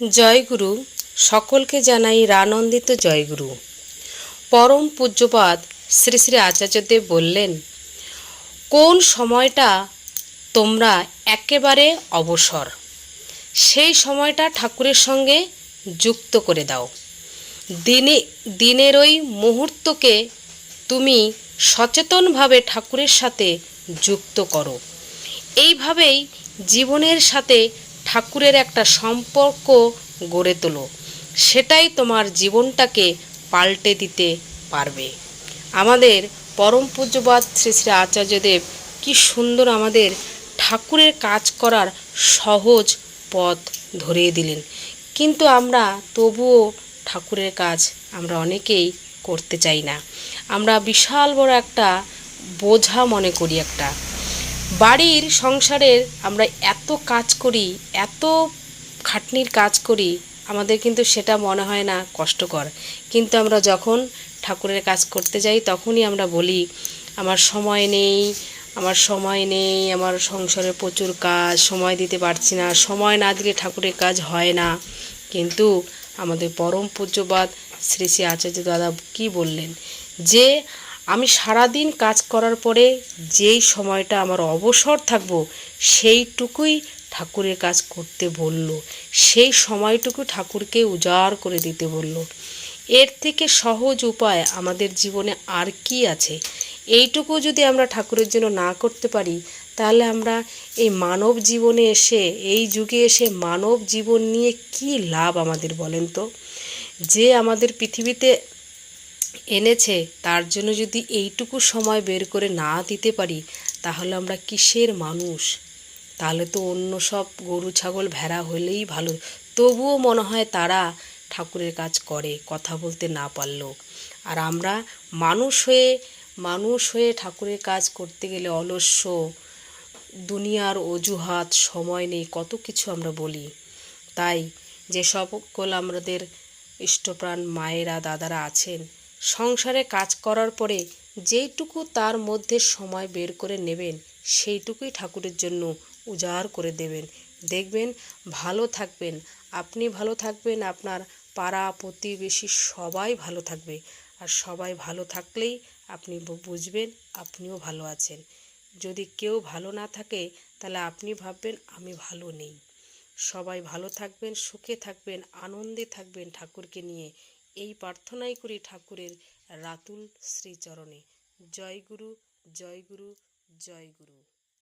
জয়গুরু। সকলকে জানাই রানন্দিত জয়গুরু। পরম পূজ্যপাদ শ্রী শ্রী আচার্যদেব বললেন, কোন সময়টা তোমরা একেবারে অবসর, সেই সময়টা ঠাকুরের সঙ্গে যুক্ত করে দাও। দিনের ওই মুহূর্তকে তুমি সচেতনভাবে ঠাকুরের সাথে যুক্ত করো। এইভাবেই জীবনের সাথে ঠাকুরের একটা সম্পর্ক গড়ে তোলো। সেটাই তোমার জীবনটাকে পাল্টে দিতে পারবে। আমাদের পরম পূজ্যপাদ শ্রী শ্রী আচার্যদেব কি সুন্দর আমাদের ঠাকুরের কাজ করার সহজ পথ ধরিয়ে দিলেন। কিন্তু আমরা তবুও ঠাকুরের কাজ আমরা অনেকেই করতে চাই না। আমরা বিশাল বড় একটা বোঝা মনে করি। একটা বাড়ির সংসারের আমরা এত কাজ করি, এত খাটনির কাজ করি, আমাদের কিন্তু সেটা মনে হয় না কষ্টকর। কিন্তু আমরা যখন ঠাকুরের কাজ করতে যাই তখনই আমরা বলি, আমার সময় নেই, আমার সময় নেই, আমার সংসারে প্রচুর কাজ, সময় দিতে পারছি না, সময় না দিলে ঠাকুরের কাজ হয় না। কিন্তু আমাদের পরম পূজ্যপাদ শ্রী শ্রী আচার্য দাদা কি বললেন, যে আমি সারাদিন কাজ করার পরে যেই সময়টা আমার অবসর থাকবো সেইটুকুই ঠাকুরের কাজ করতে বলল। সেই সময়টুকু ঠাকুরকে উজাড় করে দিতে বলল। এর থেকে সহজ উপায় আমাদের জীবনে আর কি আছে? এইটুকু যদি আমরা ঠাকুরের জন্য না করতে পারি, তাহলে আমরা এই মানব জীবনে এসে, এই যুগে এসে মানব জীবন নিয়ে কি লাভ আমাদের বলেন তো? যে আমাদের পৃথিবীতে এনেছে তার জন্য যদি এইটুকু সময় বের করে না দিতে পারি, তাহলে আমরা কিসের মানুষ? তাহলে তো অন্য সব গরু ছাগল ভেড়া হলেই ভালো। তবুও মনে হয় তারা ঠাকুরের কাজ করে, কথা বলতে না পারলেও। আর আমরা মানুষ হয়ে ঠাকুরের কাজ করতে গেলে অলস্য, দুনিয়ার অজুহাত, সময় নেই, কত কিছু আমরা বলি। তাই যে সকল আমাদের ইষ্টপ্রাণ মায়েরা দাদারা আছেন, সংসারে কাজ করার পরে যেইটুকু তার মধ্যে সময় বের করে নেবেন, সেইটুকুই ঠাকুরের জন্য উজাড় করে দেবেন। দেখবেন ভালো থাকবেন, আপনি ভালো থাকবেন, আপনার পাড়া প্রতিবেশী সবাই ভালো থাকবে। আর সবাই ভালো থাকলেই আপনি বুঝবেন আপনিও ভালো আছেন। যদি কেউ ভালো না থাকে, তাহলে আপনি ভাববেন আমি ভালো নেই। সবাই ভালো থাকবেন, সুখে থাকবেন, আনন্দে থাকবেন ঠাকুরকে নিয়ে। এই প্রার্থনাই করি ঠাকুরের রাতুল শ্রীচরণে। জয় গুরু, জয় গুরু, জয় গুরু।